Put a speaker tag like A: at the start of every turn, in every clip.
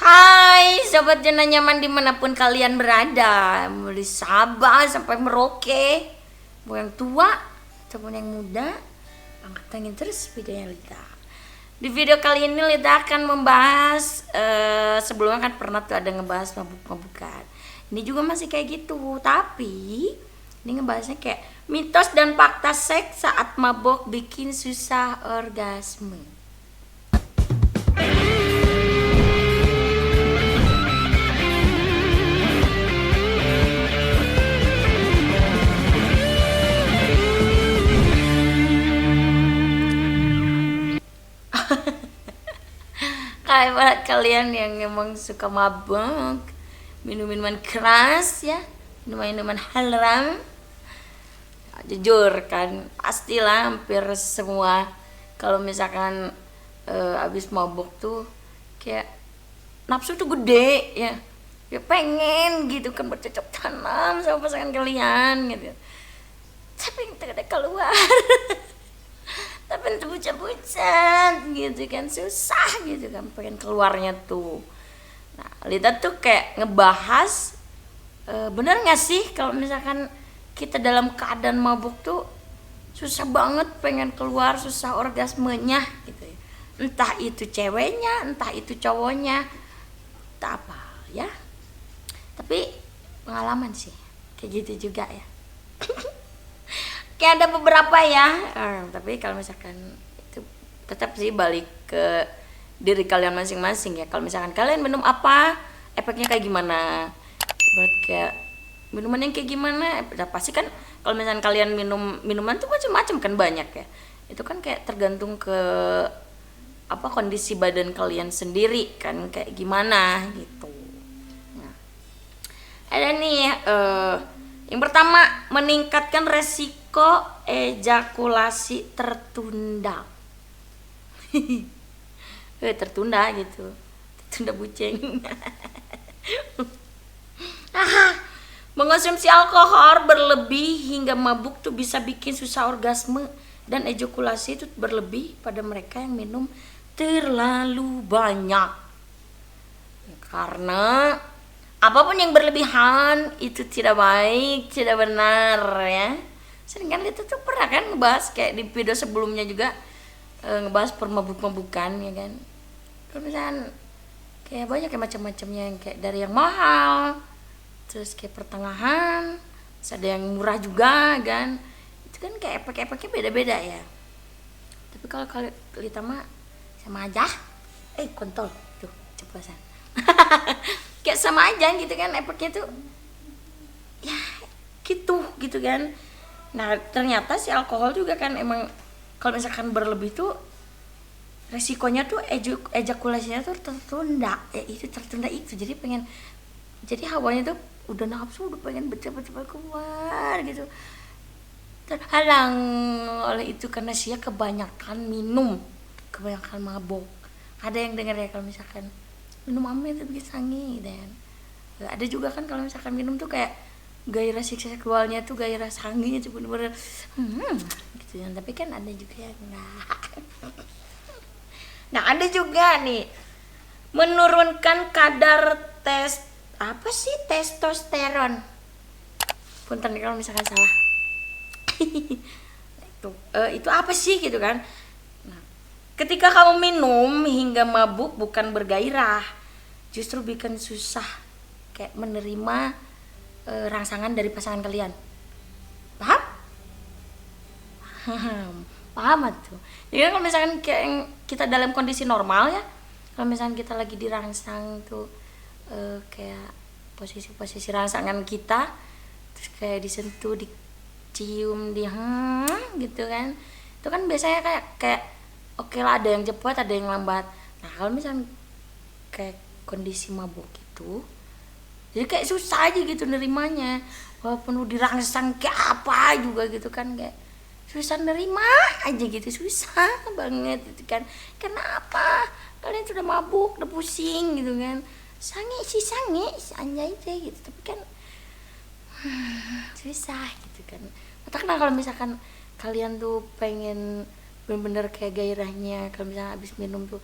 A: Hai sobat zona nyaman dimanapun kalian berada, mulai Sabah sampai Merauke, mau yang tua ataupun yang muda, angkat tangan terus videonya Lita. Di video kali ini Lita akan membahas, sebelumnya kan pernah tuh ada ngebahas mabuk-mabukan. Ini juga masih kayak gitu, tapi ini ngebahasnya kayak mitos dan fakta seks saat mabuk bikin susah orgasme. Kayak buat kalian yang emang suka mabuk, minum minuman keras ya, minuman haram, jujur kan pastilah hampir semua kalau misalkan abis mabuk tuh kayak nafsu tuh gede ya, ya pengen gitu kan bercocok tanam sama pasangan kalian gitu, tapi tidak ada keluar. Tapi itu bucat-bucat gitu kan, susah gitu kan pengen keluarnya tuh. Nah Lita tuh kayak ngebahas, bener gak sih kalau misalkan kita dalam keadaan mabuk tuh susah banget pengen keluar, susah orgasmenya gitu ya. Entah itu ceweknya, entah itu cowoknya, entah apa ya. Tapi pengalaman sih kayak gitu juga ya. Kayak ada beberapa ya, tapi kalau misalkan itu tetap sih balik ke diri kalian masing-masing ya. Kalau misalkan kalian minum apa, efeknya kayak gimana, buat kayak minuman yang kayak gimana, pasti kan kalau misalkan kalian minum minuman tuh macam-macam kan, banyak ya. Itu kan kayak tergantung ke apa kondisi badan kalian sendiri kan, kayak gimana gitu. Nah, ada nih yang pertama, meningkatkan resiko ejakulasi tertunda. Tertunda gitu, tertunda buceng. Mengonsumsi alkohol berlebih hingga mabuk tuh bisa bikin susah orgasme dan ejakulasi itu berlebih pada mereka yang minum terlalu banyak. Karena apapun yang berlebihan itu tidak baik, tidak benar ya. Sering kan kita tuh pernah kan ngebahas kayak di video sebelumnya juga, ngebahas permabuk-mabukan ya kan. Kalau misalkan kayak banyak ya macam-macamnya, yang kayak dari yang mahal, terus kayak pertengahan, terus ada yang murah juga kan. Itu kan kayak efek-efeknya beda-beda ya. Tapi kalau Lita mah sama aja. Kontol tuh ceplosan. Kayak sama aja gitu kan efeknya tuh ya gitu kan. Nah ternyata si alkohol juga kan emang kalau misalkan berlebih tuh resikonya tuh ejakulasinya tuh tertunda ya, itu tertunda itu jadi pengen, jadi hawanya tuh udah nafsu, udah pengen betul-betul keluar gitu, terhalang oleh itu karena sia kebanyakan minum, kebanyakan mabok. Ada yang dengar ya kalau misalkan minum amer itu bikin sange dan ada juga kan kalau misalkan minum tuh kayak gairah seksualnya tuh, gairah sanginya tuh bener-bener gitu ya. Tapi kan ada juga yang enggak. Nah ada juga nih menurunkan kadar testosteron. Punten kalau misalkan salah. Itu apa sih gitu kan. Ketika kamu minum hingga mabuk bukan bergairah, justru bikin susah kayak menerima rangsangan dari pasangan kalian. Paham? Paham tuh. Jadi kalau misalkan kayak kita dalam kondisi normal ya, kalau misalkan kita lagi dirangsang tuh, kayak posisi-posisi rangsangan kita, terus kayak disentuh, dicium, gitu kan. Itu kan biasanya kayak oke lah, ada yang cepat, ada yang lambat. Nah kalau misalnya kayak kondisi mabuk gitu, jadi kayak susah aja gitu nerimanya, walaupun udah dirangsang kayak apa juga gitu kan, kayak susah nerima aja gitu, susah banget gitu kan. Kenapa? Kalian sudah mabuk, udah pusing gitu kan, sange anjay deh gitu, tapi kan susah gitu kan. Karena kalau misalkan kalian tuh pengen bener-bener kayak gairahnya, kalau misalnya habis minum tuh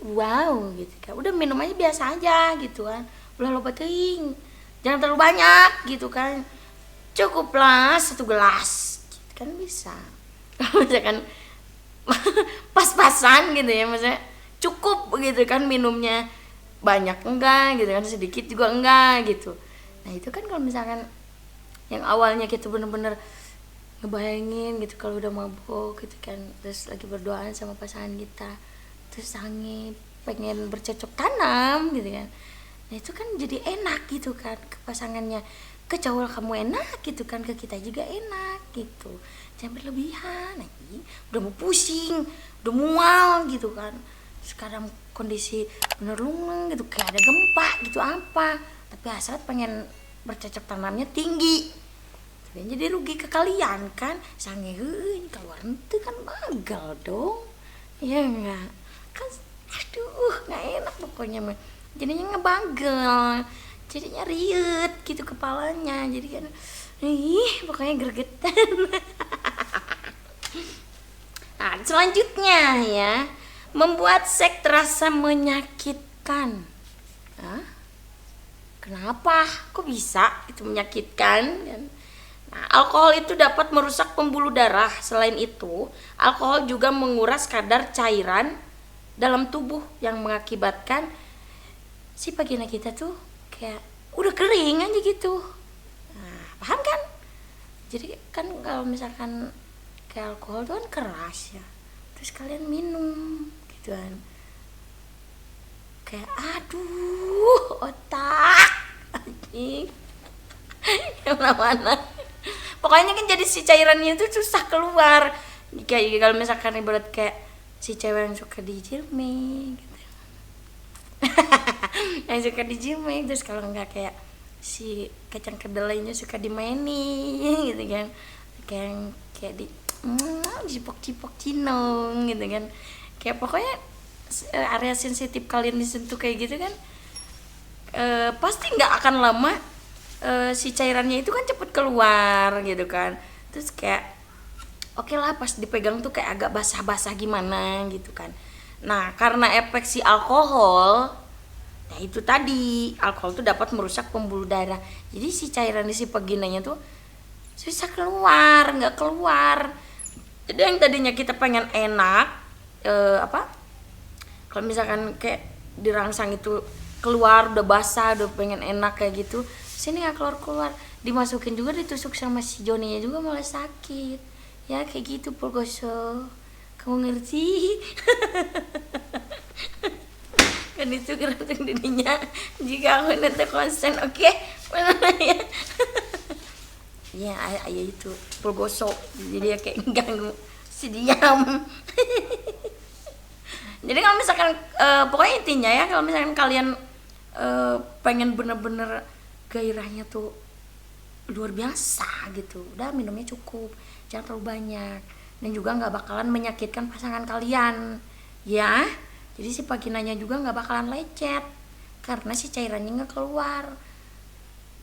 A: wow gitu kan, udah minum aja biasa aja gitu kan, ulah loba teuing, jangan terlalu banyak gitu kan, cukuplah 1 gelas gitu kan bisa. Kalau misalkan pas-pasan gitu ya, maksudnya cukup gitu kan minumnya, banyak enggak gitu kan, sedikit juga enggak gitu. Nah itu kan kalau misalkan yang awalnya kita bener-bener ngebayangin gitu kalau udah mabuk gitu kan, terus lagi berduaan sama pasangan kita, terus sange pengen bercocok tanam gitu kan, nah itu kan jadi enak gitu kan ke pasangannya, ke cowok kamu enak gitu kan, ke kita juga enak gitu, jangan berlebihan. Nah, udah mau pusing, udah mual gitu kan, sekarang kondisi bener lungleng gitu kayak ada gempa gitu apa, tapi asal pengen bercocok tanamnya tinggi, jadi rugi ke kalian kan, sange keluar itu kan bagal dong, ya enggak kan, aduh nggak enak pokoknya mah, jadinya ngebagel, jadinya riut gitu kepalanya, jadi kan pokoknya gregetan. Nah selanjutnya ya, membuat seks terasa menyakitkan. Hah? Kenapa? Kok bisa itu menyakitkan kan? Nah, alkohol itu dapat merusak pembuluh darah. Selain itu, alkohol juga menguras kadar cairan dalam tubuh yang mengakibatkan si vagina kita tuh kayak udah kering aja gitu. Nah, paham kan? Jadi kan kalau misalkan kayak alkohol itu kan keras ya, terus kalian minum gitu kan, kayak aduh otak anjing yang mana, pokoknya kan jadi si cairannya itu susah keluar, kayak kalau misalkan ibarat kayak si cewek yang suka dijilme gitu. Yang suka dijilme, terus kalau nggak kayak si kacang kedelainya suka dimainin gitu kan, kayak di cipok-cipok cinong gitu kan, kayak pokoknya area sensitif kalian disentuh kayak gitu kan, pasti nggak akan lama si cairannya itu kan cepet keluar gitu kan, terus kayak oke lah pas dipegang tuh kayak agak basah-basah gimana gitu kan. Nah karena efek si alkohol, nah itu tadi alkohol tuh dapat merusak pembuluh darah, jadi si cairan di si vaginanya tuh susah keluar, nggak keluar. Jadi yang tadinya kita pengen enak, kalau misalkan kayak dirangsang itu keluar udah basah, udah pengen enak kayak gitu, sini nggak keluar, dimasukin juga, ditusuk sama si Joninya juga malah sakit ya, kayak gitu Purgoso, kamu ngerti? Kan itu gerakan dirinya jika aku nanti konsen, oke? Mana ya? Ya ayah itu Purgoso, jadi ya kayak ganggu si diam. Jadi kalau misalkan pokoknya intinya ya, kalau misalkan kalian pengen bener-bener gairahnya tuh luar biasa gitu, udah minumnya cukup, jangan terlalu banyak, dan juga nggak bakalan menyakitkan pasangan kalian ya. Jadi si vaginanya juga nggak bakalan lecet karena si cairannya nggak keluar.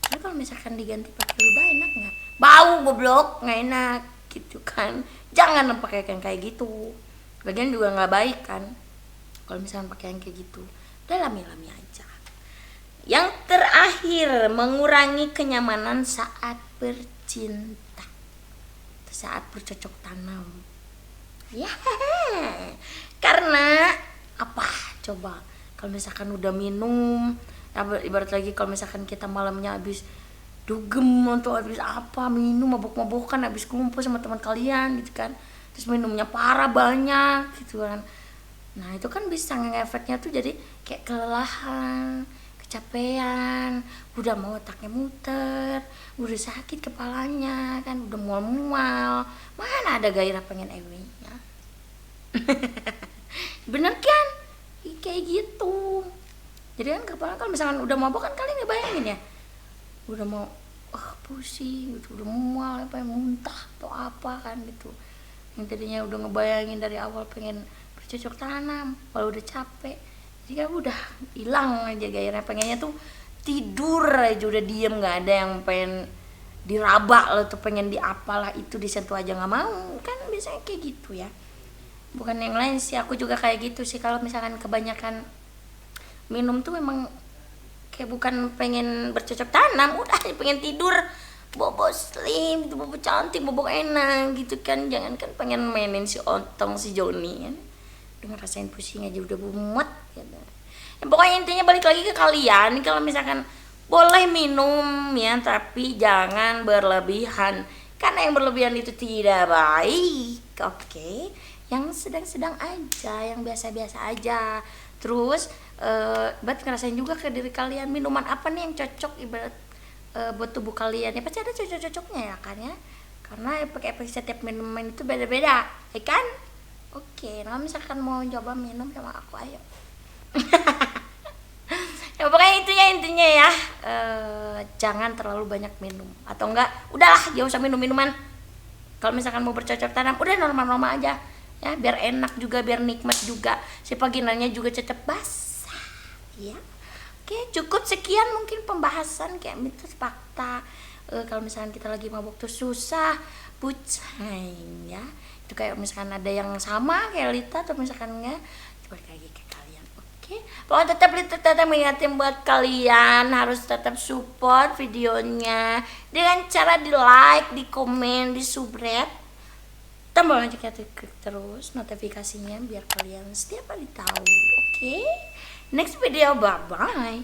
A: Tapi kalau misalkan diganti pakai ludah enak nggak? Bau goblok, nggak enak gitu kan. Jangan pakai yang kayak gitu, bagian juga nggak baik kan kalau misalkan pakai yang kayak gitu. Udah lami-lami aja. Yang terakhir, mengurangi kenyamanan saat bercinta, saat bercocok tanam. Ya, karena apa? Coba kalau misalkan udah minum, ibarat lagi kalau misalkan kita malamnya habis dugem atau habis apa, minum mabuk-mabukan, habis kumpul sama teman kalian gitu kan, terus minumnya parah banyak gitu kan. Nah itu kan bisa ngefeknya tuh jadi kayak kelelahan, kecapean, udah mau otaknya muter, udah sakit kepalanya kan, udah mual-mual, mana ada gairah pengen ewe-nya. Bener kan? Kayak gitu. Jadi kan kepala kalau misalkan udah mabok kan kalian ngebayangin ya, udah mau pusing gitu, udah mual apa yang muntah atau apa kan gitu, yang tadinya udah ngebayangin dari awal pengen bercocok tanam, kalau udah capek jadi kan udah hilang aja gairahnya, pengennya tuh tidur aja, udah diem, nggak ada yang pengen diraba lo tuh, pengen diapalah itu disentuh aja nggak mau kan, biasanya kayak gitu ya. bukan yang lain sih, aku juga kayak gitu sih. Kalau misalkan kebanyakan minum tuh memang kayak bukan pengen bercocok tanam, udah pengen tidur, bobo slim, bobo cantik, bobo enak gitu kan. Jangan kan pengen mainin si Otong, si Joni kan, udah ngerasain pusing aja udah mumet gitu. Ya, pokoknya intinya balik lagi ke kalian, kalau misalkan boleh minum ya, tapi jangan berlebihan, karena yang berlebihan itu tidak baik. Oke, yang sedang-sedang aja, yang biasa-biasa aja. Terus buat ngerasain juga ke diri kalian, minuman apa nih yang cocok ibarat buat tubuh kalian. Ya pasti ada cocok-cocoknya ya kan ya, karena efek-efek setiap minuman itu beda-beda ya kan. Oke, nah misalkan mau coba minum sama aku, ayo. Ya pokoknya itu ya intinya ya, jangan terlalu banyak minum, atau enggak udahlah gak usah minum minuman. Kalau misalkan mau bercocok tanam udah normal-normal aja ya, biar enak juga, biar nikmat juga, si vaginanya juga tetap basah ya. Oke, cukup sekian mungkin pembahasan kayak mitos fakta. Kalau misalkan kita lagi mabuk tuh susah bucin ya, itu kayak misalkan ada yang sama kayak Lita atau misalkan enggak, coba kayak gitu kalian. Oke, pokoknya tetap mengingatin buat kalian harus tetap support videonya dengan cara di like, di komen, di subscribe, tambah aja klik terus notifikasinya biar kalian setiap kali tahu. Oke, next video, bye bye.